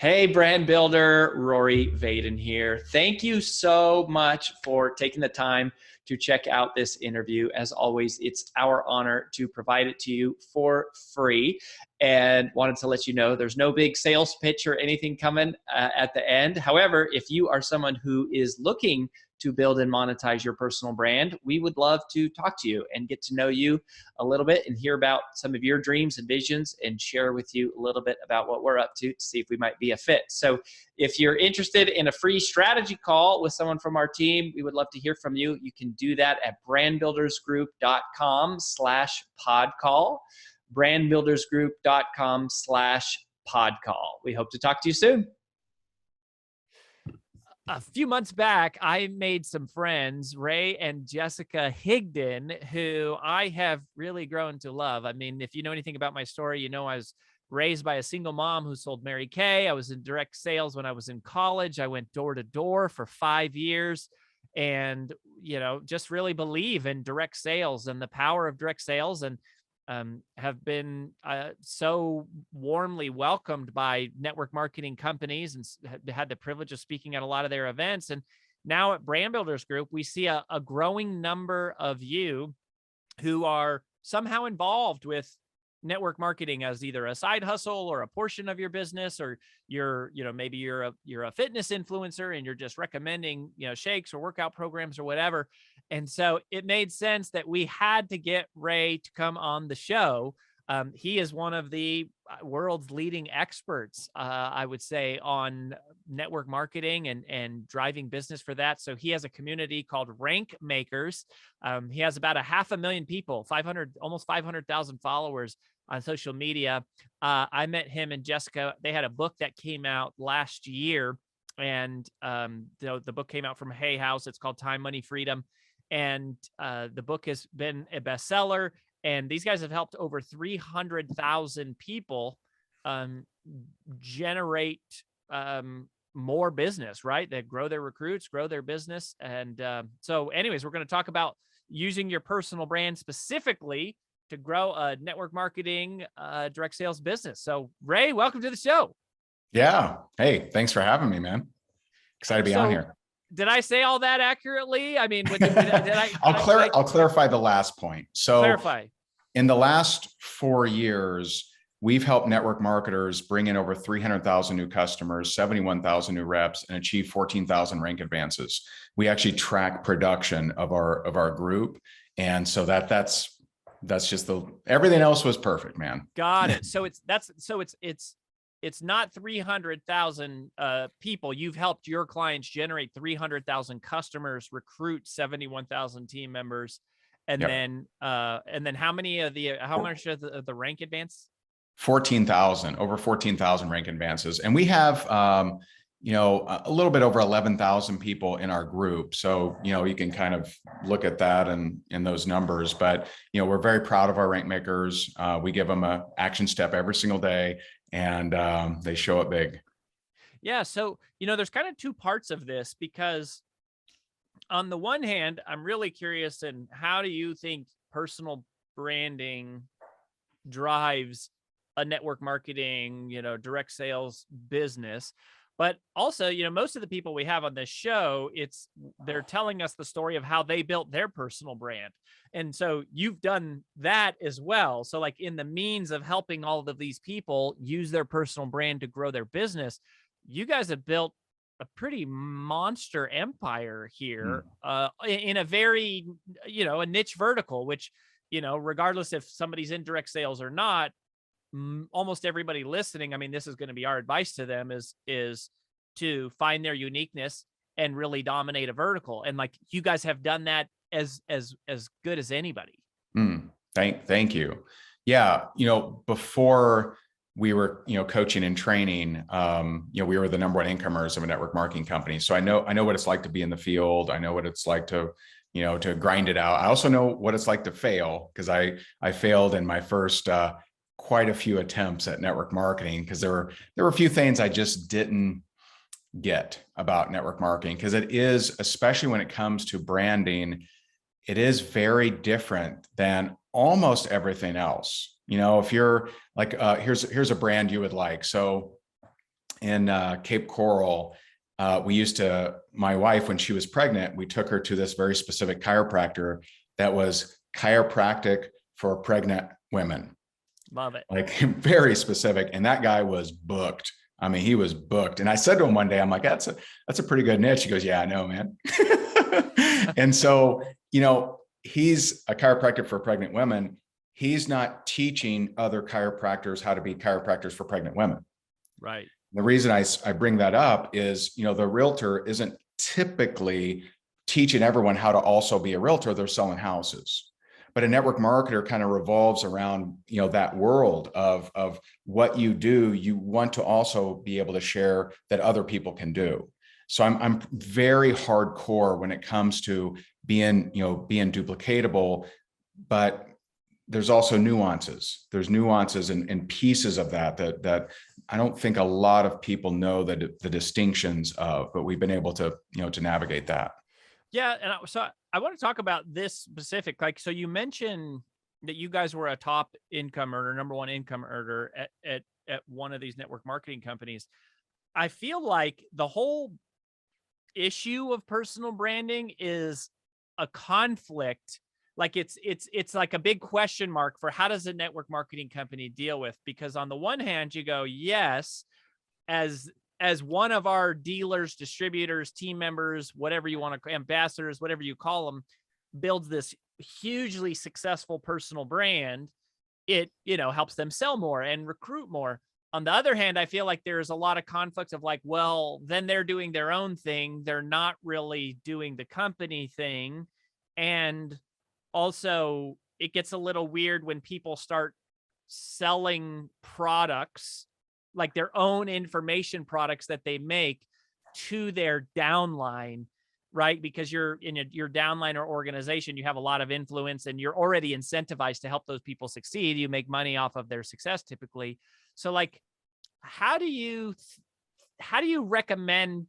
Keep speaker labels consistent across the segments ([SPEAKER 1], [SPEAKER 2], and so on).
[SPEAKER 1] Hey, brand builder, Ray Higdon here. Thank you so much for taking the time to check out this interview. As always, it's our honor to provide it to you for free. And wanted to let you know there's no big sales pitch or anything coming at the end. However, if you are someone who is looking to build and monetize your personal brand, we would love to talk to you and get to know you a little bit and hear about some of your dreams and visions and share with you a little bit about what we're up to see if we might be a fit. So if you're interested in a free strategy call with someone from our team, we would love to hear from you. You can do that at brandbuildersgroup.com/podcall, brandbuildersgroup.com/podcall. We hope to talk to you soon.
[SPEAKER 2] A few months back, I made some friends, Ray and Jessica Higdon, who I have really grown to love. I mean, if you know anything about my story, you know I was raised by a single mom who sold Mary Kay. I was in direct sales when I was in college. I went door to door for 5 years and, just really believe in direct sales and the power of direct sales, and have been so warmly welcomed by network marketing companies and had the privilege of speaking at a lot of their events. And now at Brand Builders Group, we see a growing number of you who are somehow involved with network marketing as either a side hustle or a portion of your business, or maybe you're a fitness influencer and you're just recommending, shakes or workout programs or whatever. And so it made sense that we had to get Ray to come on the show. He is one of the world's leading experts, I would say, on network marketing and driving business for that. So he has a community called Rank Makers. He has about 500,000 people, almost 500,000 followers on social media. I met him and Jessica. They had a book that came out last year, and the book came out from Hay House. It's called Time, Money, Freedom. And the book has been a bestseller. And these guys have helped over 300,000 people generate more business, right? They grow their recruits, grow their business. And so anyways, we're going to talk about using your personal brand specifically to grow a network marketing direct sales business. So Ray, welcome to the show.
[SPEAKER 3] Yeah. Hey, thanks for having me, man. Excited to be on here.
[SPEAKER 2] Did I say all that accurately? I mean,
[SPEAKER 3] I'll clarify the last point. So
[SPEAKER 2] clarify.
[SPEAKER 3] In the last 4 years, we've helped network marketers bring in over 300,000 new customers, 71,000 new reps, and achieve 14,000 rank advances. We actually track production of our group. And so that's just everything else was perfect, man.
[SPEAKER 2] Got it. So it's not 300,000 people. You've helped your clients generate 300,000 customers, recruit 71,000 team members, and
[SPEAKER 3] Yep.
[SPEAKER 2] then how much of the rank advance?
[SPEAKER 3] 14,000, over 14,000 rank advances, and we have a little bit over 11,000 people in our group. So you can kind of look at that and in those numbers. But we're very proud of our rank makers. We give them an action step every single day, and they show up big.
[SPEAKER 2] Yeah. So, there's kind of two parts of this, because on the one hand, I'm really curious in how do you think personal branding drives a network marketing, direct sales business? But also, most of the people we have on this show, they're telling us the story of how they built their personal brand. And so you've done that as well. So like in the means of helping all of these people use their personal brand to grow their business, you guys have built a pretty monster empire here in a very, a niche vertical, which, regardless if somebody's in direct sales or not, almost everybody listening, I mean, this is going to be our advice to them is to find their uniqueness and really dominate a vertical. And like you guys have done that as good as anybody.
[SPEAKER 3] Thank you. Yeah. Before we were, coaching and training, we were the number one incomers of a network marketing company. So I know what it's like to be in the field. I know what it's like to grind it out. I also know what it's like to fail, because I failed in my first, quite a few attempts at network marketing, because there were a few things I just didn't get about network marketing, because it is, especially when it comes to branding, it is very different than almost everything else. If you're like, here's a brand you would like. So in Cape Coral. My wife, when she was pregnant, we took her to this very specific chiropractor that was chiropractic for pregnant women.
[SPEAKER 2] Love it.
[SPEAKER 3] Like very specific. And that guy was booked. I mean, he was booked. And I said to him one day, I'm like, that's a pretty good niche. He goes, yeah, I know, man. And so, he's a chiropractor for pregnant women. He's not teaching other chiropractors how to be chiropractors for pregnant women.
[SPEAKER 2] Right.
[SPEAKER 3] The reason I bring that up is, the realtor isn't typically teaching everyone how to also be a realtor. They're selling houses. But a network marketer kind of revolves around, that world of what you do. You want to also be able to share that other people can do. So I'm very hardcore when it comes to being duplicatable, but there's also nuances. There's nuances and pieces of that I don't think a lot of people know the distinctions of, but we've been able to, to navigate that.
[SPEAKER 2] Yeah. And so I want to talk about this specific, so you mentioned that you guys were a top income earner, number one income earner at one of these network marketing companies. I feel like the whole issue of personal branding is a conflict. Like it's like a big question mark for how does a network marketing company deal with, because on the one hand you go, yes, as one of our dealers, distributors, team members, whatever you want to, ambassadors, whatever you call them, builds this hugely successful personal brand, it, helps them sell more and recruit more. On the other hand, I feel like there's a lot of conflicts of like, well, then they're doing their own thing. They're not really doing the company thing. And also it gets a little weird when people start selling products, like their own information products that they make, to their downline, right? Because you're in your downline or organization, you have a lot of influence and you're already incentivized to help those people succeed. You make money off of their success typically. So like, how do you recommend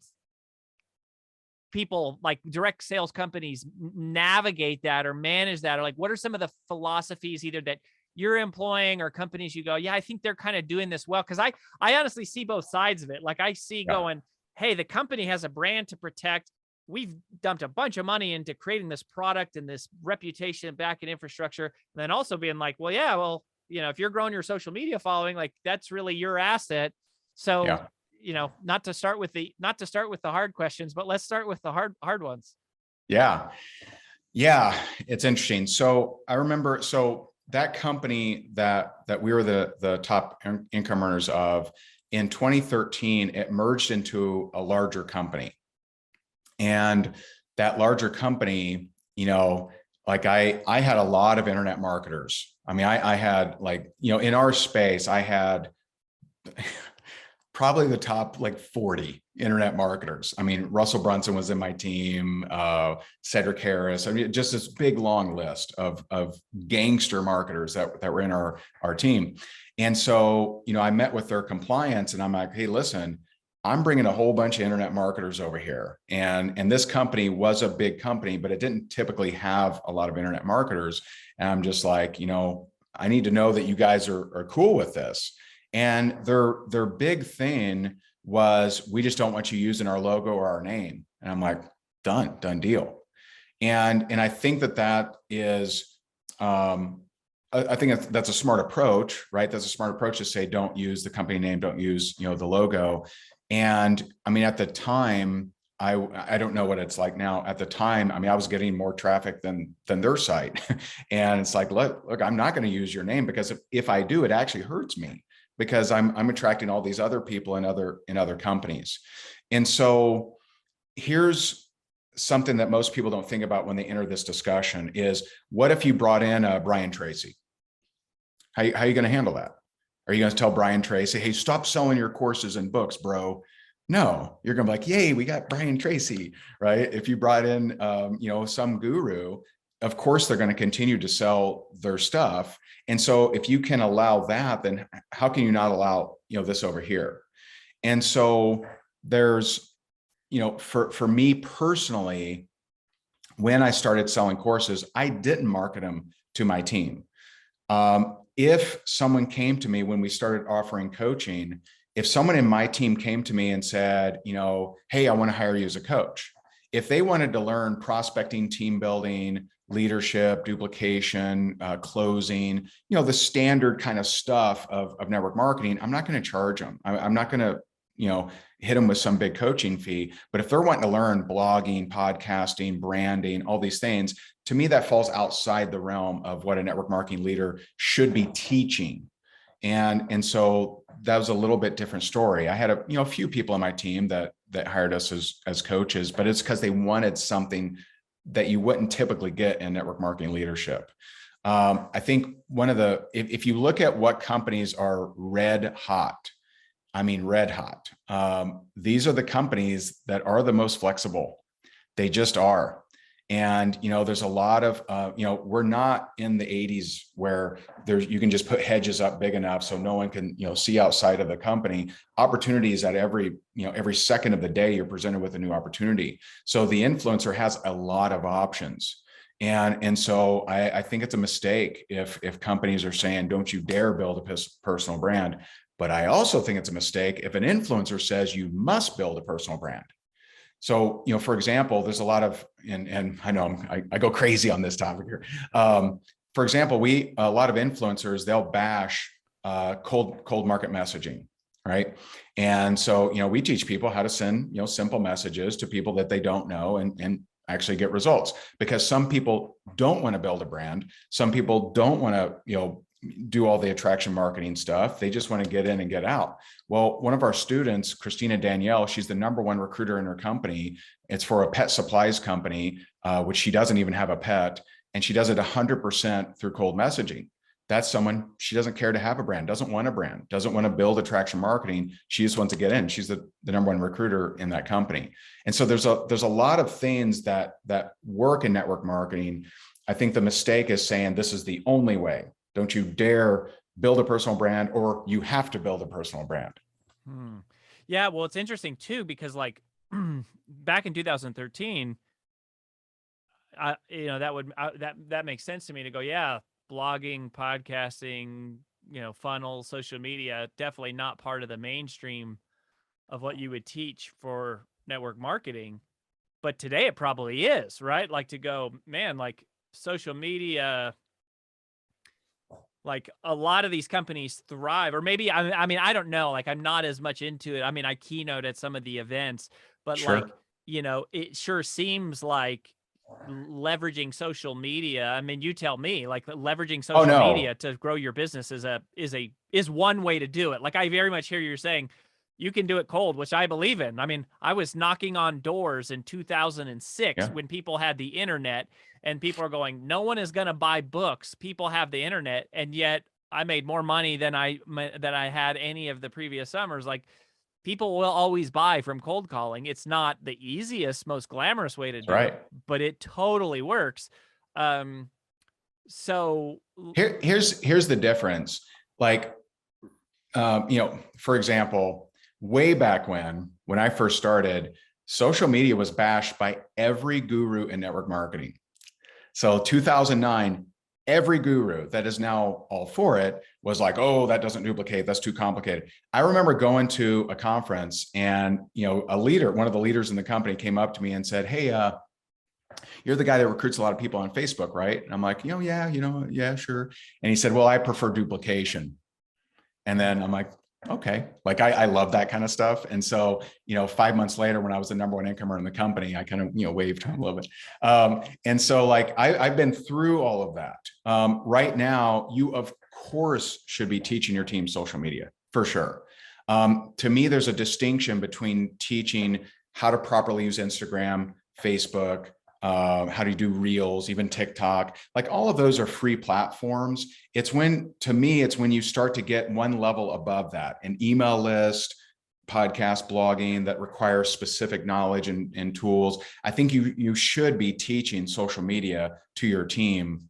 [SPEAKER 2] people, like direct sales companies, navigate that or manage that? Or like, what are some of the philosophies either that you're employing or companies you go, yeah, I think they're kind of doing this well? Cause I honestly see both sides of it. Like I see going, hey, the company has a brand to protect. We've dumped a bunch of money into creating this product and this reputation back in infrastructure. And then also being like, well, yeah, well, if you're growing your social media following, like that's really your asset. So, not to start with the hard questions, but let's start with the hard ones.
[SPEAKER 3] Yeah. It's interesting. So I remember, that company that we were the top income earners of, in 2013, it merged into a larger company. And that larger company, like I had a lot of internet marketers. I mean, I had like, in our space, I had probably the top like 40 internet marketers. I mean, Russell Brunson was in my team, Cedric Harris. I mean, just this big long list of gangster marketers that were in our team. And so, I met with their compliance and I'm like, hey, listen, I'm bringing a whole bunch of internet marketers over here. And this company was a big company, but it didn't typically have a lot of internet marketers. And I'm just like, I need to know that you guys are cool with this. And their big thing was, we just don't want you using our logo or our name. And I'm like, done deal. And I think that is, I think that's a smart approach, right? That's a smart approach to say, don't use the company name, don't use, the logo. And I mean, at the time, I don't know what it's like now. At the time, I mean, I was getting more traffic than their site. And it's like, look, I'm not going to use your name, because if I do, it actually hurts me, because I'm attracting all these other people in other companies. And so here's something that most people don't think about when they enter this discussion is, what if you brought in Brian Tracy? How are you going to handle that? Are you going to tell Brian Tracy, hey, stop selling your courses and books, bro? No, you're going to be like, yay, we got Brian Tracy, right? If you brought in, some guru, of course, they're going to continue to sell their stuff. And so if you can allow that, then how can you not allow, this over here? And so there's, for me personally, when I started selling courses, I didn't market them to my team. If someone came to me when we started offering coaching if someone in my team came to me and said, hey, I want to hire you as a coach, if they wanted to learn prospecting, team building, leadership, duplication, closing, the standard kind of stuff of network marketing, I'm not going to charge them. I'm not going to, hit them with some big coaching fee. But if they're wanting to learn blogging, podcasting, branding, all these things, to me, that falls outside the realm of what a network marketing leader should be teaching. And so that was a little bit different story. I had a few people on my team that hired us as coaches, but it's because they wanted something that you wouldn't typically get in network marketing leadership. I think if you look at what companies are red hot, these are the companies that are the most flexible. They just are. And, there's a lot of, we're not in the 80s where you can just put hedges up big enough so no one can, see outside of the company. Opportunities at every second of the day, you're presented with a new opportunity. So the influencer has a lot of options. And so I think it's a mistake if companies are saying, don't you dare build a personal brand. But I also think it's a mistake if an influencer says you must build a personal brand. So, for example, there's a lot of, and I know I go crazy on this topic here. For example, a lot of influencers, they'll bash cold market messaging, right? And so, we teach people how to send, simple messages to people that they don't know and actually get results, because some people don't want to build a brand. Some people don't want to, do all the attraction marketing stuff. They just want to get in and get out. Well, one of our students, Christina Danielle, she's the #1 recruiter in her company. It's for a pet supplies company, which she doesn't even have a pet. And she does it 100% through cold messaging. That's someone, she doesn't care to have a brand, doesn't want a brand, doesn't want to build attraction marketing. She just wants to get in. She's the #1 recruiter in that company. And so there's a lot of things that work in network marketing. I think the mistake is saying this is the only way. Don't you dare build a personal brand, or you have to build a personal brand.
[SPEAKER 2] Yeah, well, it's interesting too, because back in 2013, that makes sense to me to go, yeah, blogging, podcasting, funnel, social media, definitely not part of the mainstream of what you would teach for network marketing. But today it probably is, right? To go, man, social media, a lot of these companies thrive, or maybe, I don't know, I'm not as much into it. I keynote at some of the events, but
[SPEAKER 3] Sure.
[SPEAKER 2] It sure seems like leveraging social media. You tell me, leveraging social media to grow your business is one way to do it. I very much hear you're saying you can do it cold, which I believe in. I was knocking on doors in 2006 when people had the internet, and people are going, no one is going to buy books. People have the internet. And yet I made more money than I had any of the previous summers. People will always buy from cold calling. It's not the easiest, most glamorous way to do it, but it totally works. So
[SPEAKER 3] here's the difference. For example, way back when I first started, social media was bashed by every guru in network marketing. So 2009, every guru that is now all for it was like, oh, that doesn't duplicate, that's too complicated. I remember going to a conference, and one of the leaders in the company came up to me and said, hey, you're the guy that recruits a lot of people on Facebook, right? And I'm like, yeah, sure. And he said, well, I prefer duplication. And then I'm like, okay, I love that kind of stuff. And so, 5 months later, when I was the #1 incomer in the company, I kind of, waved him a little bit. And so I've been through all of that. Right now, you of course should be teaching your team social media for sure. To me, there's a distinction between teaching how to properly use Instagram, Facebook, how do you do reels, even TikTok, all of those are free platforms. To me, it's when you start to get one level above that, an email list, podcast, blogging that requires specific knowledge and tools. I think you should be teaching social media to your team,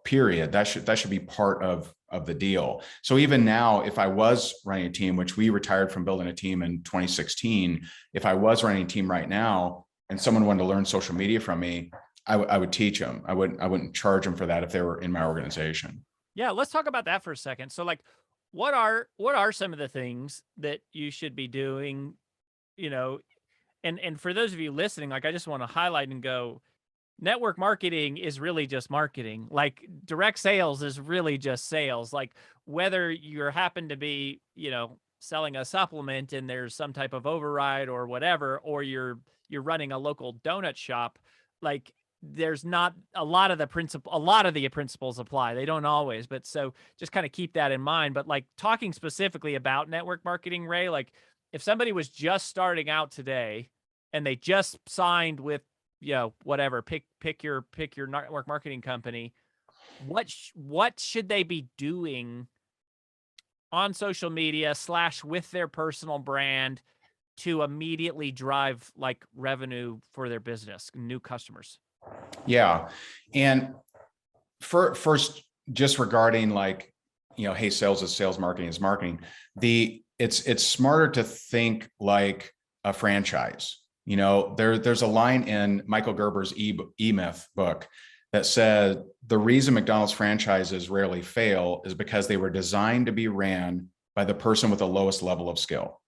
[SPEAKER 3] period. That should be part of the deal. So even now, if I was running a team, which we retired from building a team in 2016, if I was running a team right now, and someone wanted to learn social media from me, I would teach them. I wouldn't charge them for that if they were in my organization.
[SPEAKER 2] Yeah, let's talk about that for a second. So what are some of the things that you should be doing, you know, and for those of you listening, like I just want to highlight and go, network marketing is really just marketing. Like direct sales is really just sales. Like whether you happen to be, selling a supplement and there's some type of override or whatever, or you're running a local donut shop, like there's not a lot of the principles apply. They don't always, but so just kind of keep that in mind. But like talking specifically about network marketing, Ray, like if somebody was just starting out today and they just signed with, whatever, pick your network marketing company, what should they be doing on social media / with their personal brand to immediately drive like revenue for their business, new customers?
[SPEAKER 3] Yeah. And first, just regarding like, hey, sales is sales, marketing is marketing. It's smarter to think like a franchise. There's a line in Michael Gerber's E-Myth book that said the reason McDonald's franchises rarely fail is because they were designed to be ran by the person with the lowest level of skill.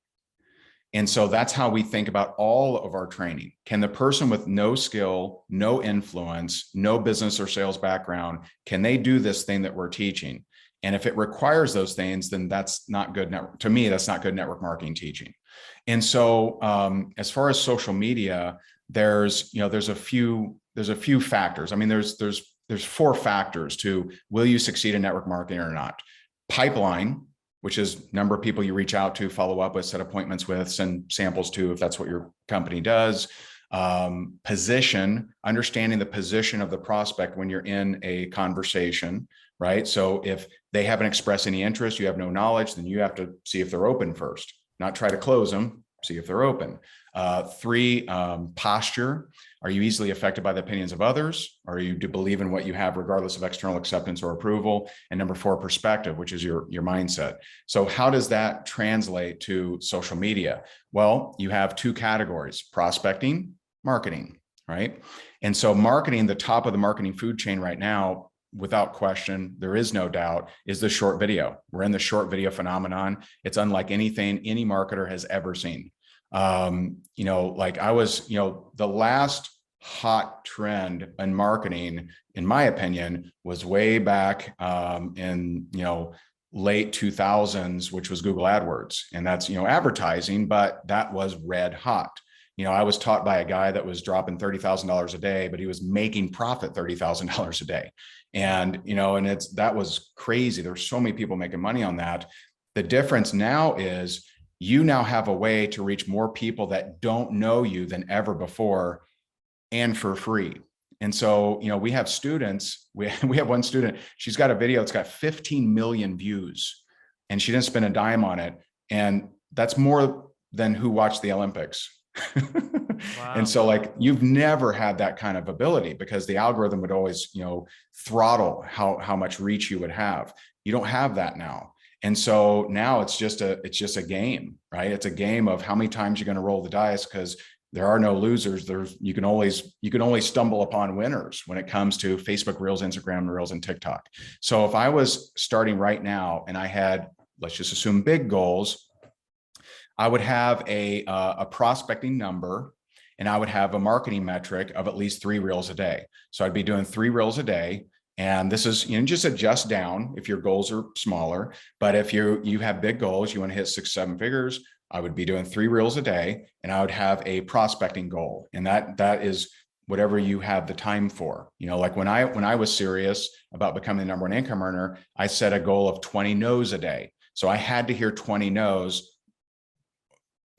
[SPEAKER 3] And so that's how we think about all of our training. Can the person with no skill, no influence, no business or sales background, can they do this thing that we're teaching? And if it requires those things, then that's not good. To me, that's not good network marketing teaching. And so as far as social media, there's a few factors. I mean, there's 4 factors to will you succeed in network marketing or not. Pipeline, which is number of people you reach out to, follow up with, set appointments with, send samples to, if that's what your company does. Position, understanding the position of the prospect when you're in a conversation, right? So if they haven't expressed any interest, you have no knowledge, then you have to see if they're open first, not try to close them, see if they're open. 3, posture. Are you easily affected by the opinions of others? Or do you believe in what you have regardless of external acceptance or approval? And number 4, perspective, which is your mindset. So how does that translate to social media? Well, you have 2 categories: prospecting, marketing, right? And so marketing, the top of the marketing food chain right now, without question, there is no doubt, is the short video. We're in the short video phenomenon. It's unlike anything any marketer has ever seen. Like I was, the last hot trend in marketing, in my opinion, was way back in, late 2000s, which was Google AdWords. And that's, advertising, but that was red hot. I was taught by a guy that was dropping $30,000 a day, but he was making profit $30,000 a day. And, that was crazy. There's so many people making money on that. The difference now is you now have a way to reach more people that don't know you than ever before, and for free. And so, we have students, we have one student, she's got a video that's got 15 million views and she didn't spend a dime on it. And that's more than who watched the Olympics. Wow. And so like, you've never had that kind of ability because the algorithm would always, throttle how much reach you would have. You don't have that now. And so now it's just a game, right? It's a game of how many times you're going to roll the dice, because there are no losers. You can only stumble upon winners when it comes to Facebook Reels, Instagram Reels, and TikTok. So if I was starting right now and I had, let's just assume, big goals, I would have a prospecting number, and I would have a marketing metric of at least 3 reels a day. So I'd be doing 3 reels a day. And this is, just adjust down if your goals are smaller. But if you have big goals, you want to hit 6, 7 figures, I would be doing 3 reels a day, and I would have a prospecting goal. And that is whatever you have the time for. Like when I was serious about becoming the #1 income earner, I set a goal of 20 no's a day. So I had to hear 20 no's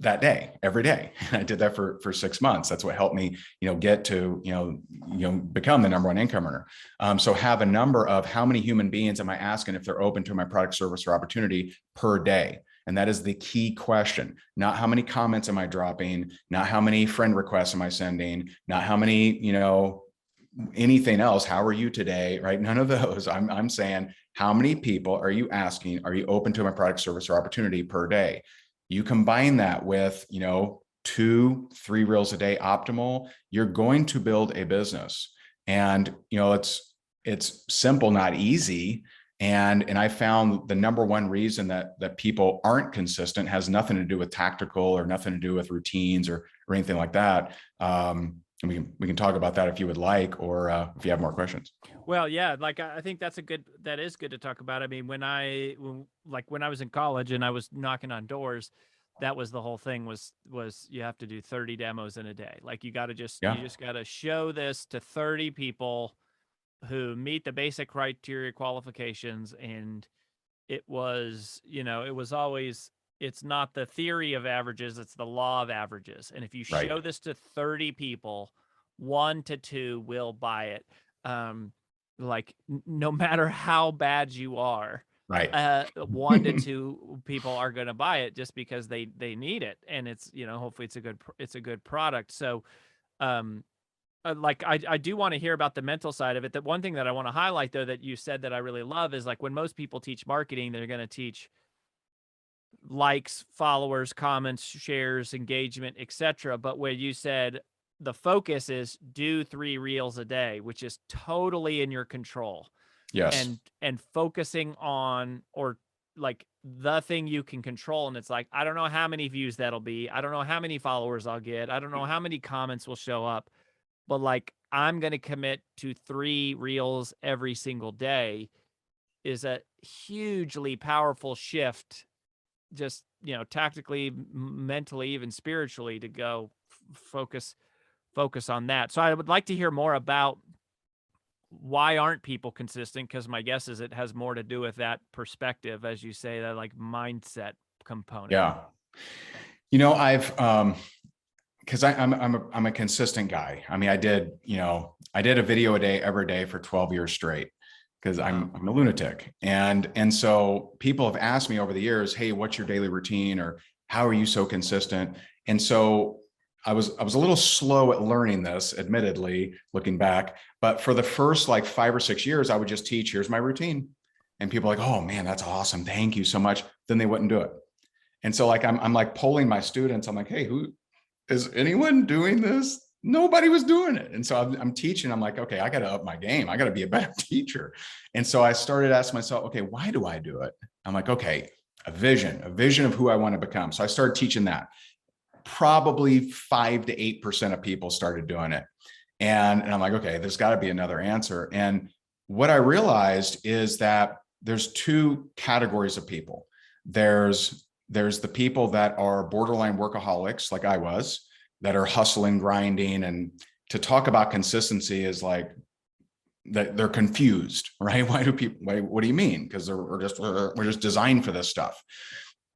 [SPEAKER 3] that day, every day. I did that for 6 months. That's what helped me, get to, become the #1 income earner. So have a number of how many human beings am I asking if they're open to my product, service, or opportunity per day? And that is the key question. Not how many comments am I dropping, not how many friend requests am I sending, not how many, anything else. How are you today? Right? None of those. I'm saying, how many people are you asking? Are you open to my product, service, or opportunity per day? You combine that with, 2, 3 reels a day optimal, you're going to build a business. And, it's simple, not easy. And I found the number one reason that people aren't consistent has nothing to do with tactical or nothing to do with routines or anything like that. And we can talk about that if you would like, or if you have more questions.
[SPEAKER 2] Well, yeah, like I think that is good to talk about. I mean, when I was in college and I was knocking on doors, that was the whole thing was you have to do 30 demos in a day. Like you just got to show this to 30 people who meet the basic criteria qualifications. And it was, it was always, it's not the theory of averages, it's the law of averages. And if you show this to 30 people, 1 to 2 will buy it. Like no matter how bad you are, 1 to 2 people are going to buy it just because they need it. And it's, hopefully it's a good product. So, like I do want to hear about the mental side of it. That one thing that I want to highlight though, that you said that I really love is like when most people teach marketing, they're going to teach likes, followers, comments, shares, engagement, etc. But where you said the focus is do 3 reels a day, which is totally in your control.
[SPEAKER 3] Yes.
[SPEAKER 2] And focusing on, or like the thing you can control. And it's like, I don't know how many views that'll be. I don't know how many followers I'll get. I don't know how many comments will show up, but like, I'm going to commit to 3 reels every single day is a hugely powerful shift. Just, tactically, mentally, even spiritually, to go focus on that. So I would like to hear more about why aren't people consistent? Because my guess is it has more to do with that perspective, as you say, that like mindset component.
[SPEAKER 3] Yeah. I've, because I'm a consistent guy. I mean, I did a video a day every day for 12 years straight, because I'm a lunatic. And so people have asked me over the years, hey, what's your daily routine, or how are you so consistent? And so I was a little slow at learning this, admittedly, looking back, but for the first like 5 or 6 years, I would just teach, here's my routine. And people are like, oh man, that's awesome. Thank you so much. Then they wouldn't do it. And so like, I'm like polling my students. I'm like, hey, who is anyone doing this? Nobody was doing it. And so I'm teaching. I'm like, okay, I got to up my game. I got to be a better teacher. And so I started asking myself, okay, why do I do it? I'm like, okay, a vision of who I want to become. So I started teaching that. Probably 5 to 8% of people started doing it. And I'm like, okay, there's got to be another answer. And what I realized is that there's 2 categories of people. There's the people that are borderline workaholics, like I was, that are hustling, grinding. And to talk about consistency is like that they're confused, right? Why do people, what do you mean? Because we're just designed for this stuff.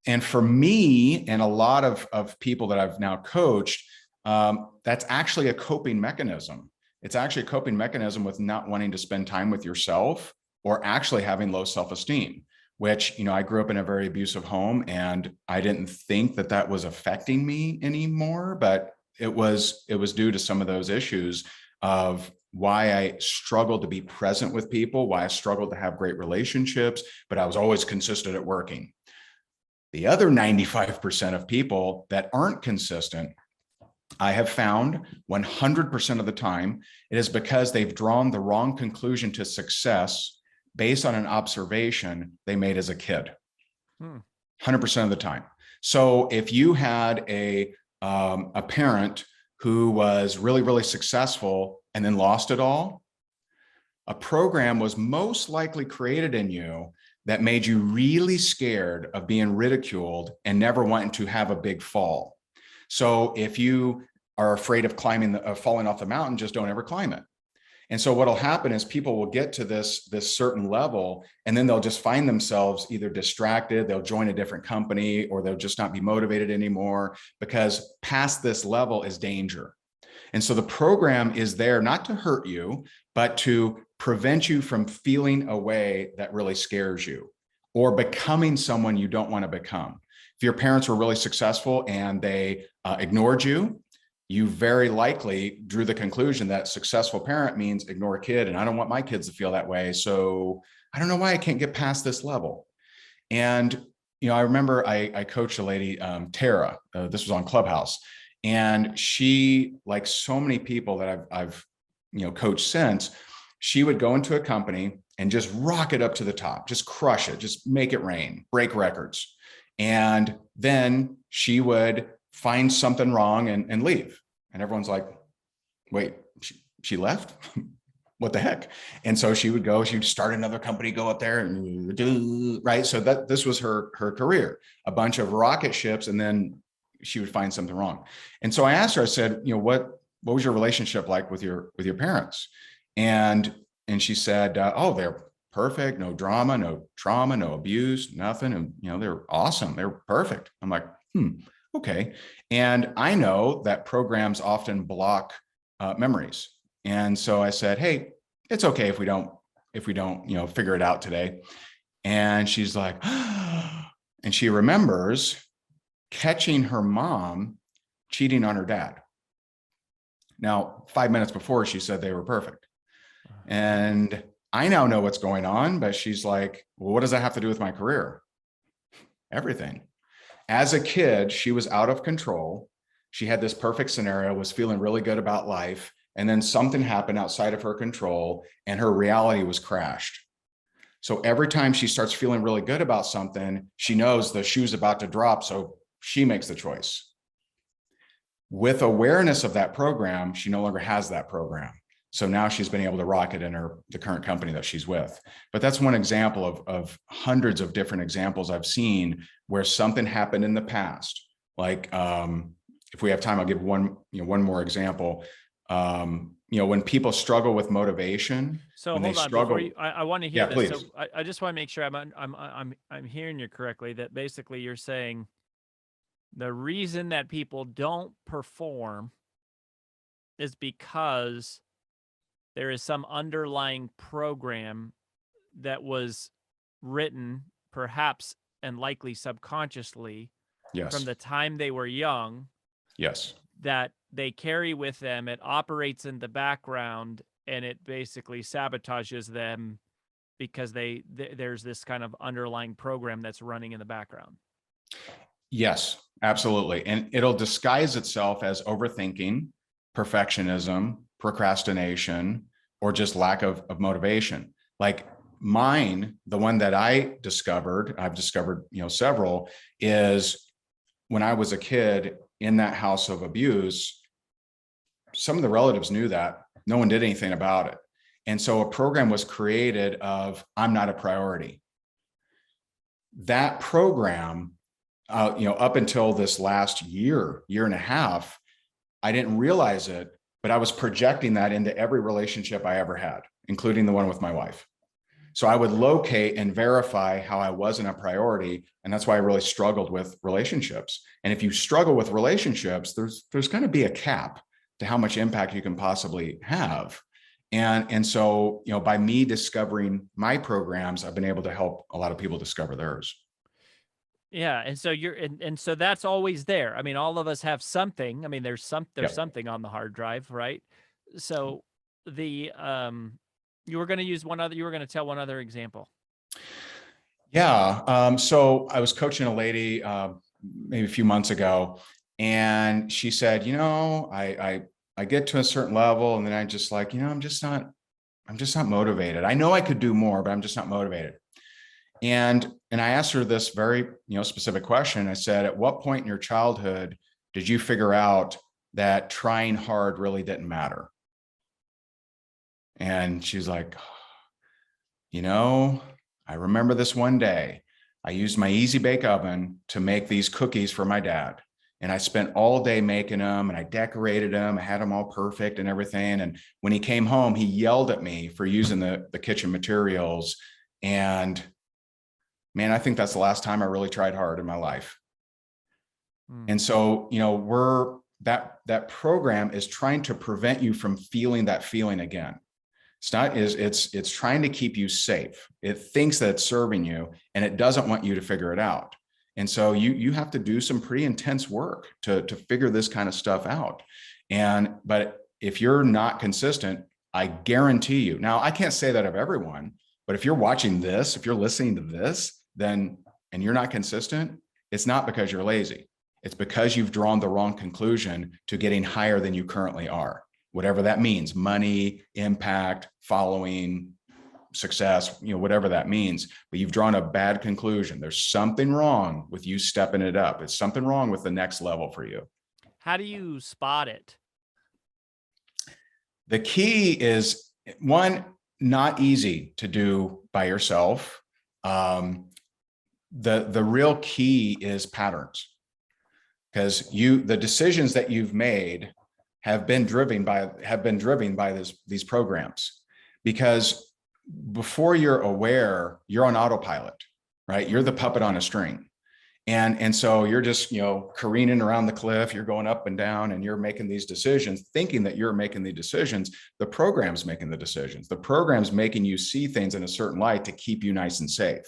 [SPEAKER 3] And for me and a lot of people that I've now coached, that's actually a coping mechanism. It's actually a coping mechanism with not wanting to spend time with yourself, or actually having low self-esteem, which, I grew up in a very abusive home, and I didn't think that was affecting me anymore, but it was due to some of those issues of why I struggled to be present with people, why I struggled to have great relationships, but I was always consistent at working. The other 95% of people that aren't consistent, I have found 100% of the time, it is because they've drawn the wrong conclusion to success based on an observation they made as a kid. 100% of the time. So if you had a parent who was really, really successful and then lost it all, a program was most likely created in you that made you really scared of being ridiculed and never wanting to have a big fall. So if you are afraid of falling off the mountain, just don't ever climb it. And so what'll happen is people will get to this certain level, and then they'll just find themselves either distracted, they'll join a different company, or they'll just not be motivated anymore, because past this level is danger. And so the program is there not to hurt you, but to prevent you from feeling a way that really scares you, or becoming someone you don't want to become. If your parents were really successful and they ignored you, you very likely drew the conclusion that successful parent means ignore a kid, and I don't want my kids to feel that way. So I don't know why I can't get past this level. And, I remember I coached a lady, Tara, this was on Clubhouse, and she, like so many people that I've coached since, she would go into a company and just rock it up to the top, just crush it, just make it rain, break records. And then she would find something wrong and leave. And everyone's like, wait, she left? What the heck? And so she would go, she'd start another company, go up there and do, right? So this was her career, a bunch of rocket ships, and then she would find something wrong. And so I asked her, I said, what was your relationship like with your parents? And she said, oh, they're perfect, no drama, no trauma, no abuse, nothing. And they're awesome. They're perfect. I'm like, okay. And I know that programs often block memories. And so I said, hey, it's okay if we don't, figure it out today. And she's like, and she remembers catching her mom cheating on her dad. Now, 5 minutes before, she said they were perfect. And I now know what's going on, but she's like, well, what does that have to do with my career? Everything. As a kid, she was out of control. She had this perfect scenario, was feeling really good about life. And then something happened outside of her control and her reality was crashed. So every time she starts feeling really good about something, she knows the shoe's about to drop. So she makes the choice. With awareness of that program, she no longer has that program. So now she's been able to rock it in the current company that she's with. But that's one example of hundreds of different examples I've seen where something happened in the past. Like if we have time, I'll give one more example. When people struggle with motivation.
[SPEAKER 2] So hold on, before I want to hear this.
[SPEAKER 3] Please.
[SPEAKER 2] So I just want to make sure I'm hearing you correctly, that basically you're saying the reason that people don't perform is because there is some underlying program that was written, perhaps and likely subconsciously,
[SPEAKER 3] yes,
[SPEAKER 2] from the time they were young.
[SPEAKER 3] Yes.
[SPEAKER 2] That they carry with them. It operates in the background and it basically sabotages them because there's this kind of underlying program that's running in the background.
[SPEAKER 3] Yes, absolutely. And it'll disguise itself as overthinking, perfectionism, procrastination, or just lack of motivation. Like mine, the one that I've discovered several, is when I was a kid in that house of abuse, some of the relatives knew that. No one did anything about it. And so a program was created of, I'm not a priority. That program, up until this last year and a half, I didn't realize it, but I was projecting that into every relationship I ever had, including the one with my wife. So I would locate and verify how I wasn't a priority. And that's why I really struggled with relationships. And if you struggle with relationships, there's going to be a cap to how much impact you can possibly have. And so, by me discovering my programs, I've been able to help a lot of people discover theirs.
[SPEAKER 2] Yeah. And so and so that's always there. I mean, all of us have something. I mean, there's something on the hard drive, right? So you were going to tell one other example.
[SPEAKER 3] Yeah. So I was coaching a lady maybe a few months ago, and she said, I get to a certain level, and then I just like, I'm just not motivated. I know I could do more, but I'm just not motivated. And I asked her this very, specific question. I said, at what point in your childhood did you figure out that trying hard really didn't matter? And she's like, I remember this one day, I used my easy bake oven to make these cookies for my dad. And I spent all day making them, and I decorated them. I had them all perfect and everything. And when he came home, he yelled at me for using the kitchen materials. And man, I think that's the last time I really tried hard in my life. And so, that program is trying to prevent you from feeling that feeling again. It's trying to keep you safe. It thinks that it's serving you, and it doesn't want you to figure it out. And so you have to do some pretty intense work to figure this kind of stuff out. But if you're not consistent, I guarantee you, now I can't say that of everyone, but if you're watching this, if you're listening to this, and you're not consistent, it's not because you're lazy. It's because you've drawn the wrong conclusion to getting higher than you currently are. Whatever that means, money, impact, following, success, whatever that means, but you've drawn a bad conclusion. There's something wrong with you stepping it up. It's something wrong with the next level for you.
[SPEAKER 2] How do you spot it?
[SPEAKER 3] The key is, one, not easy to do by yourself. The real key is patterns, because the decisions that you've made have been driven by these programs. Because before you're aware, you're on autopilot, right? You're the puppet on a string. And so you're just, careening around the cliff, you're going up and down, and you're making these decisions, thinking that you're making the decisions. The program's making the decisions. The program's making you see things in a certain light to keep you nice and safe.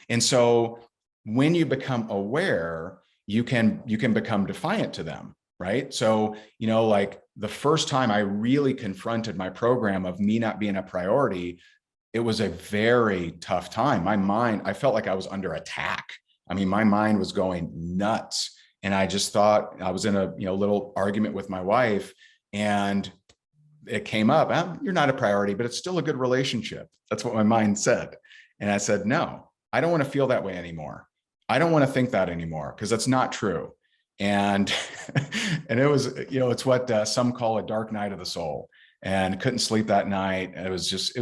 [SPEAKER 3] And so when you become aware, you can become defiant to them, right? So, like the first time I really confronted my program of me not being a priority, it was a very tough time. I felt like I was under attack. I mean, my mind was going nuts. And I just thought, I was in a little argument with my wife, and it came up, you're not a priority, but it's still a good relationship. That's what my mind said. And I said, no, I don't want to feel that way anymore. I don't want to think that anymore, because that's not true. And, and it was, it's what some call a dark night of the soul, and couldn't sleep that night. It was just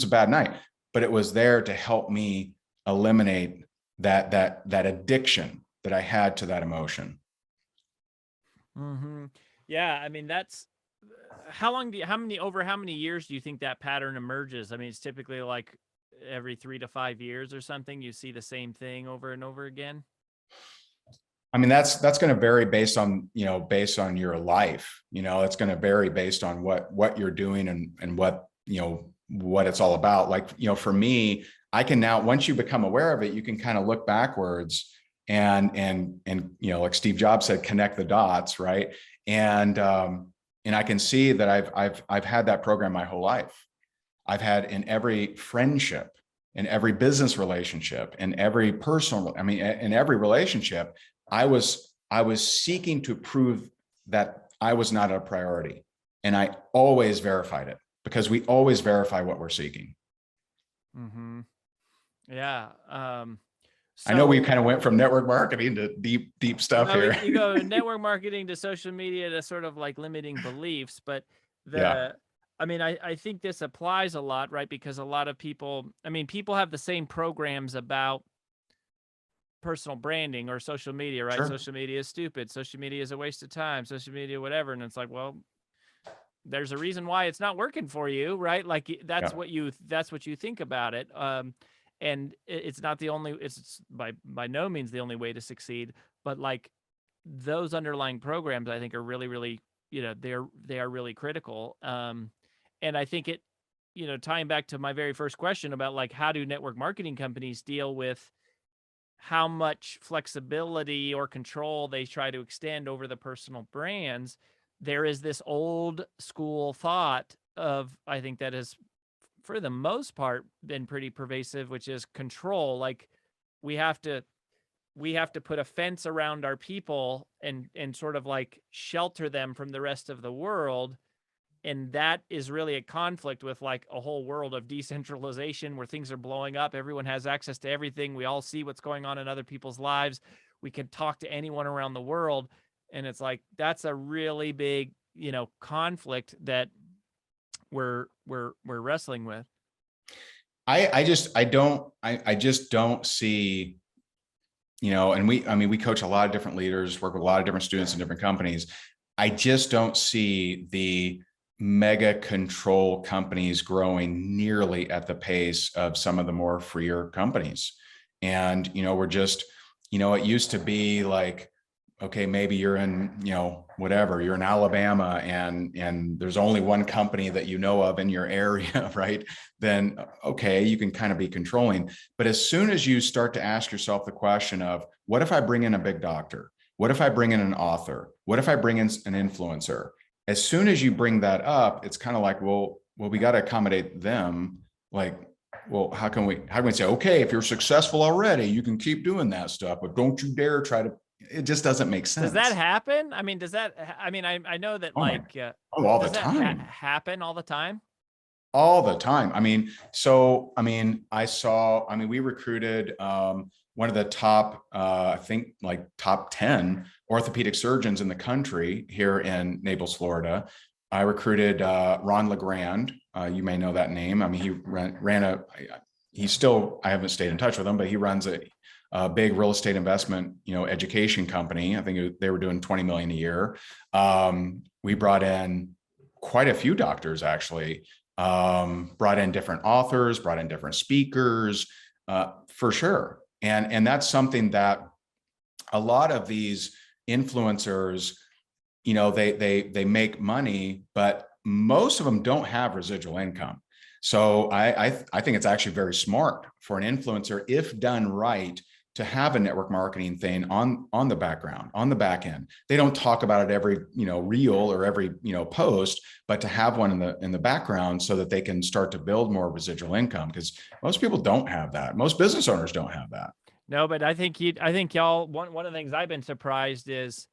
[SPEAKER 3] a bad night, but it was there to help me eliminate that addiction that I had to that emotion.
[SPEAKER 2] Mm-hmm. Yeah. I mean, that's how many years do you think that pattern emerges? I mean, it's typically like every 3 to 5 years or something, you see the same thing over and over again.
[SPEAKER 3] I mean, that's going to vary based on your life. It's going to vary based on what you're doing and what it's all about. Like, for me, I can now, once you become aware of it, you can kind of look backwards and like Steve Jobs said, connect the dots, right? And I can see that I've had that program my whole life. I've had in every friendship, in every business relationship, in every personal, in every relationship, I was seeking to prove that I was not a priority. And I always verified it, because we always verify what we're seeking.
[SPEAKER 2] Mm-hmm. Yeah.
[SPEAKER 3] I know we kind of went from network marketing to deep stuff here.
[SPEAKER 2] You go network marketing to social media to sort of like limiting beliefs, but I think this applies a lot, right? Because a lot of people have the same programs about personal branding or social media, right?
[SPEAKER 3] Sure.
[SPEAKER 2] Social media is stupid. Social media is a waste of time. Social media, whatever. And it's like, well, there's a reason why it's not working for you, right? Like that's what you think about it. And it's not the only, it's by no means the only way to succeed, but like those underlying programs, I think are really, really, they are really critical. And I think it, tying back to my very first question about like, how do network marketing companies deal with how much flexibility or control they try to extend over the personal brands? There is this old school thought of, I think that has, for the most part, been pretty pervasive, which is control. Like we have to put a fence around our people and sort of like shelter them from the rest of the world. And that is really a conflict with like a whole world of decentralization where things are blowing up. Everyone has access to everything. We all see what's going on in other people's lives. We can talk to anyone around the world. And it's like, that's a really big, conflict that we're wrestling with.
[SPEAKER 3] I just don't see, and we coach a lot of different leaders, work with a lot of different students in different companies. I just don't see the mega control companies growing nearly at the pace of some of the more freer companies. And, we're just, it used to be like, okay, maybe you're in, whatever, you're in Alabama and there's only one company that you know of in your area, right? Then, okay, you can kind of be controlling. But as soon as you start to ask yourself the question of, what if I bring in a big doctor? What if I bring in an author? What if I bring in an influencer? As soon as you bring that up, it's kind of like, well, we got to accommodate them. Like, well, how can we say, okay, if you're successful already, you can keep doing that stuff, but don't you dare try to. It just doesn't make sense.
[SPEAKER 2] Does that happen? I mean, I know that all
[SPEAKER 3] the time
[SPEAKER 2] happen all the time.
[SPEAKER 3] All the time. I mean, so, I mean, we recruited one of the top, I think like top 10 orthopedic surgeons in the country here in Naples, Florida. I recruited Ron LeGrand. You may know that name. I mean, I haven't stayed in touch with him, but he runs a big real estate investment, education company. I think they were doing 20 million a year. We brought in quite a few doctors, actually. Brought in different authors, brought in different speakers, for sure. And that's something that a lot of these influencers, they make money, but most of them don't have residual income. So I think it's actually very smart for an influencer, if done right, to have a network marketing thing on the background, on the back end. They don't talk about it every, reel or every, post, but to have one in the background so that they can start to build more residual income, because most people don't have that. Most business owners don't have that.
[SPEAKER 2] No, but I think y'all, one of the things I've been surprised is,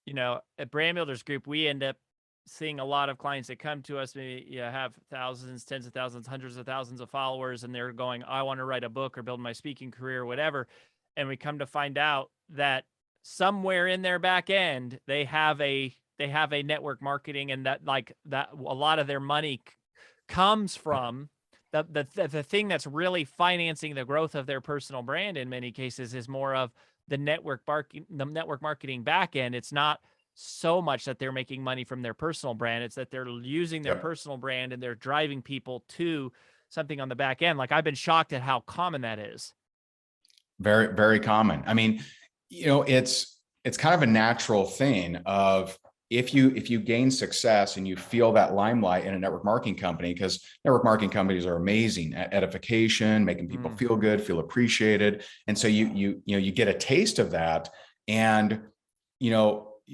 [SPEAKER 2] at Brand Builders Group, we end up seeing a lot of clients that come to us, maybe have thousands, tens of thousands, hundreds of thousands of followers, and they're going, I want to write a book or build my speaking career or whatever. And we come to find out that somewhere in their back end, they have a network marketing, and that a lot of their money comes from the thing that's really financing the growth of their personal brand. In many cases, is more of the network marketing back end. It's not so much that they're making money from their personal brand. It's that they're using their personal brand and they're driving people to something on the back end. Like, I've been shocked at how common that is.
[SPEAKER 3] Very, very common. I mean, it's kind of a natural thing of, if you gain success and you feel that limelight in a network marketing company, because network marketing companies are amazing at edification, making people feel good, feel appreciated. And so you get a taste of that, and,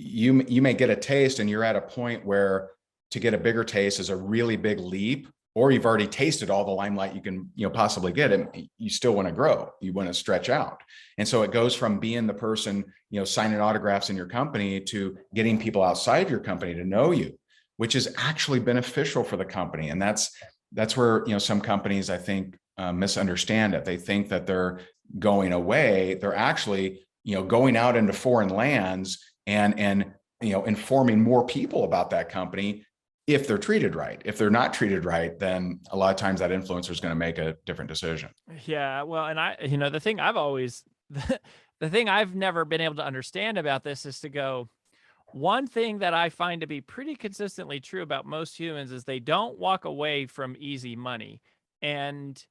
[SPEAKER 3] you may get a taste and you're at a point where to get a bigger taste is a really big leap, or you've already tasted all the limelight you can, possibly get, and you still want to grow, you want to stretch out. And so it goes from being the person, signing autographs in your company, to getting people outside your company to know you, which is actually beneficial for the company. And that's where, some companies, I think, misunderstand it. They think that they're going away. They're actually, going out into foreign lands and informing more people about that company, if they're treated right. If they're not treated right, then a lot of times that influencer is going to make a different decision.
[SPEAKER 2] Yeah. Well, and the thing the thing I've never been able to understand about this is to go, one thing that I find to be pretty consistently true about most humans is they don't walk away from easy money. And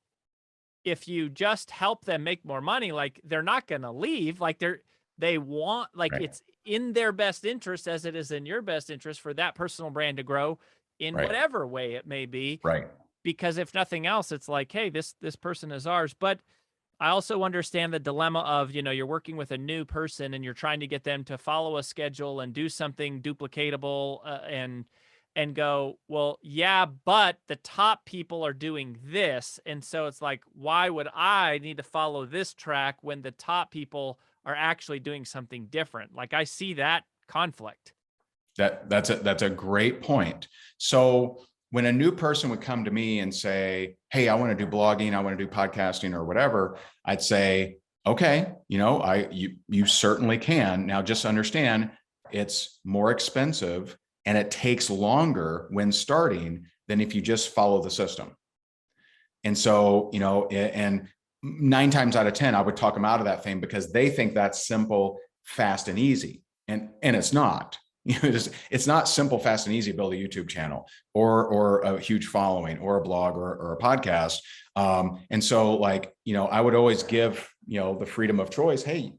[SPEAKER 2] if you just help them make more money, like, they're not going to leave. Like, they want, like, right. It's in their best interest, as it is in your best interest, for that personal brand to grow in whatever way it may be.
[SPEAKER 3] Right.
[SPEAKER 2] Because if nothing else, it's like, hey, this person is ours. But I also understand the dilemma of, you're working with a new person and you're trying to get them to follow a schedule and do something duplicatable, and go, well, yeah, but the top people are doing this. And so it's like, why would I need to follow this track when the top people are actually doing something different? Like, I see that conflict.
[SPEAKER 3] That's a great point. So when a new person would come to me and say, hey, I want to do blogging, I want to do podcasting or whatever, I'd say, okay, you certainly can. Now, just understand, it's more expensive and it takes longer when starting than if you just follow the system. And so, and 9 times out of 10, I would talk them out of that thing, because they think that's simple, fast, and easy. And it's not. It's not simple, fast, and easy to build a YouTube channel or a huge following or a blog or a podcast. And so, I would always give, the freedom of choice. Hey,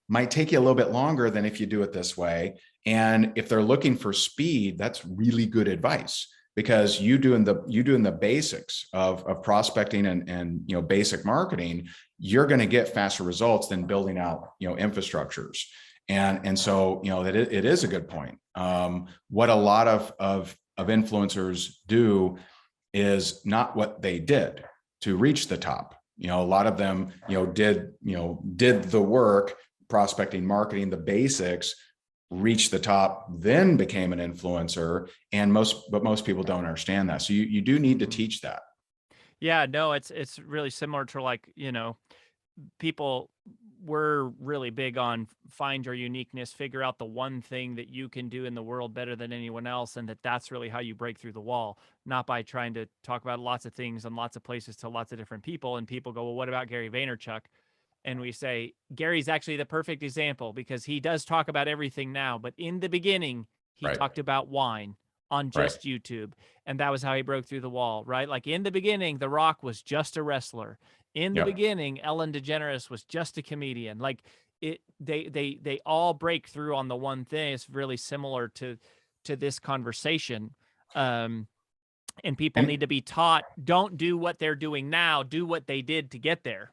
[SPEAKER 3] might take you a little bit longer than if you do it this way. And if they're looking for speed, that's really good advice, because you doing the basics of prospecting and basic marketing, you're going to get faster results than building out, infrastructures. And so, that it is a good point. What a lot of influencers do is not what they did to reach the top. A lot of them, did the work, prospecting, marketing, the basics, reached the top, then became an influencer. And most people don't understand that. So you do need to teach that.
[SPEAKER 2] Yeah, no, it's really similar to, like, people were really big on find your uniqueness, figure out the one thing that you can do in the world better than anyone else, and that's really how you break through the wall, not by trying to talk about lots of things and lots of places to lots of different people. And people go, well, what about Gary Vaynerchuk? And we say, Gary's actually the perfect example, because he does talk about everything now, but in the beginning, he
[SPEAKER 3] Right.
[SPEAKER 2] talked about wine on just YouTube. And that was how he broke through the wall, right? Like, in the beginning, The Rock was just a wrestler. In the beginning, Ellen DeGeneres was just a comedian. Like, they all break through on the one thing. It's really similar to this conversation. And people need to be taught, don't do what they're doing now, do what they did to get there.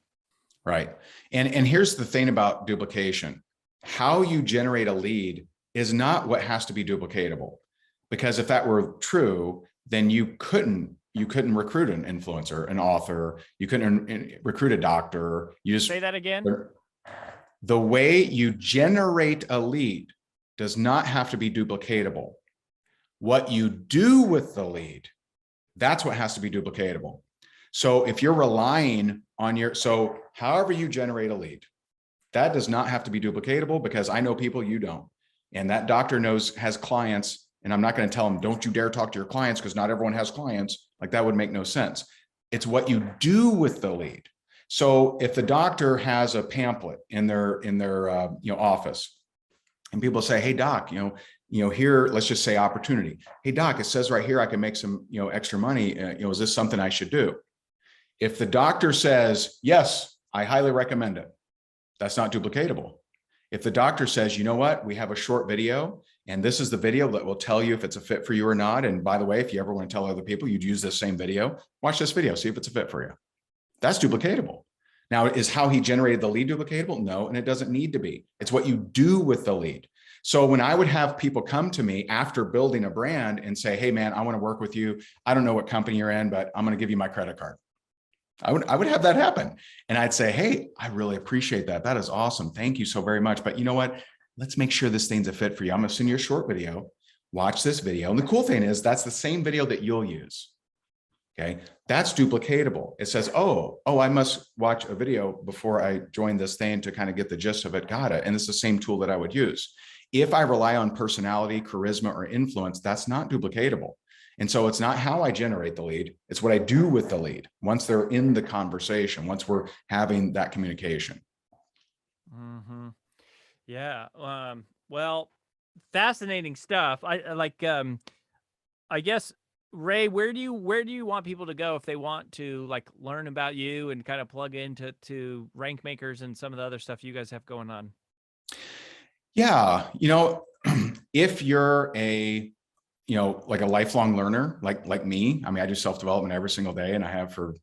[SPEAKER 3] Right. And here's the thing about duplication. How you generate a lead is not what has to be duplicatable. Because if that were true, then you couldn't recruit an influencer, an author, you couldn't recruit a doctor. You just
[SPEAKER 2] say that again.
[SPEAKER 3] The way you generate a lead does not have to be duplicatable. What you do with the lead, that's what has to be duplicatable. So if you're relying on so however you generate a lead, that does not have to be duplicatable, because I know people you don't. And that doctor has clients, and I'm not going to tell them, don't you dare talk to your clients, because not everyone has clients. Like, that would make no sense. It's what you do with the lead. So if the doctor has a pamphlet in their office, and people say, hey doc, here, let's just say opportunity. Hey doc, it says right here I can make some extra money. Is this something I should do? If the doctor says, yes, I highly recommend it, that's not duplicatable. If the doctor says, you know what, we have a short video, and this is the video that will tell you if it's a fit for you or not. And by the way, if you ever want to tell other people, you'd use this same video, watch this video, see if it's a fit for you. That's duplicatable. Now, is how he generated the lead duplicatable? No, and it doesn't need to be. It's what you do with the lead. So when I would have people come to me after building a brand and say, hey man, I want to work with you. I don't know what company you're in, but I'm going to give you my credit card. I would have that happen. And I'd say, hey, I really appreciate that. That is awesome. Thank you so very much. But you know what? Let's make sure this thing's a fit for you. I'm going to send you a short video. Watch this video. And the cool thing is that's the same video that you'll use. Okay. That's duplicatable. It says, oh, I must watch a video before I join this thing to kind of get the gist of it. Got it. And it's the same tool that I would use. If I rely on personality, charisma, or influence, that's not duplicatable. And so it's not how I generate the lead, it's what I do with the lead once they're in the conversation, once we're having that communication.
[SPEAKER 2] Mm-hmm. Yeah. Well, fascinating stuff. I guess, Ray, where do you want people to go if they want to, like, learn about you and kind of plug into Rank Makers and some of the other stuff you guys have going on?
[SPEAKER 3] Yeah. If you're like a lifelong learner, like me, I mean, I do self-development every single day, and I have for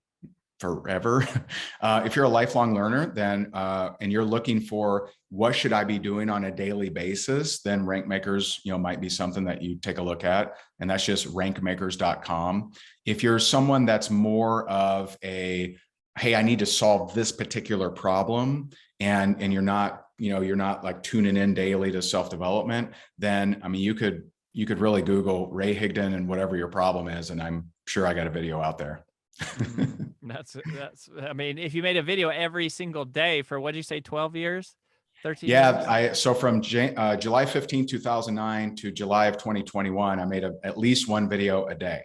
[SPEAKER 3] forever. If you're a lifelong learner, then, and you're looking for what should I be doing on a daily basis, then Rank Makers, might be something that you take a look at. And that's just rankmakers.com. If you're someone that's more of hey, I need to solve this particular problem, and you're not like tuning in daily to self-development, then, I mean, you could really Google Ray Higdon and whatever your problem is, and I'm sure I got a video out there.
[SPEAKER 2] That's I mean, if you made a video every single day for, what'd you say, 12 years, 13
[SPEAKER 3] yeah
[SPEAKER 2] years?
[SPEAKER 3] So from July 15 2009 to July of 2021, I made at least one video a day.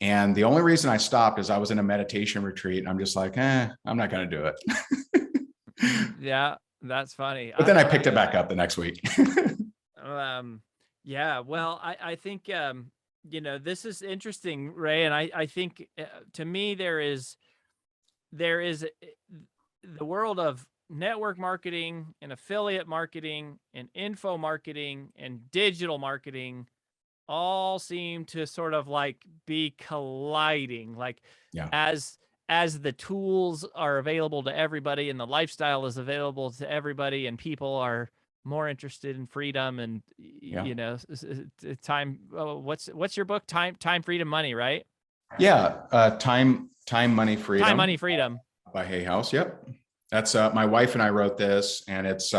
[SPEAKER 3] And the only reason I stopped is I was in a meditation retreat, and I'm just like, I'm not going to do it.
[SPEAKER 2] Yeah, that's funny.
[SPEAKER 3] But then I picked it back up the next week.
[SPEAKER 2] Yeah, well, I think this is interesting, Ray, and I think to me there is the world of network marketing and affiliate marketing and info marketing and digital marketing all seem to sort of like be colliding, like,
[SPEAKER 3] yeah.
[SPEAKER 2] as the tools are available to everybody and the lifestyle is available to everybody, and people are more interested in freedom and, time. What's your book? Time, Freedom, Money, right?
[SPEAKER 3] Yeah. Time, Money, Freedom.
[SPEAKER 2] Time, Money, Freedom.
[SPEAKER 3] By Hay House. Yep. That's my wife and I wrote this, and it's,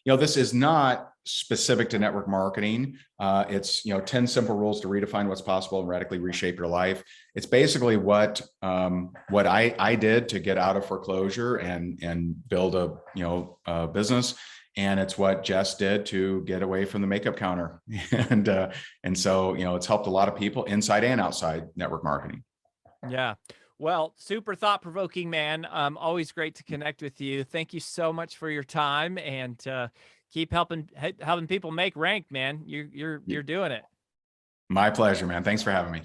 [SPEAKER 3] this is not specific to network marketing. It's 10 simple rules to redefine what's possible and radically reshape your life. It's basically what I did to get out of foreclosure and build a business. And it's what Jess did to get away from the makeup counter. And so, it's helped a lot of people inside and outside network marketing.
[SPEAKER 2] Yeah. Well, super thought-provoking, man. Always great to connect with you. Thank you so much for your time, and keep helping people make rank, man. You're doing it.
[SPEAKER 3] My pleasure, man. Thanks for having me.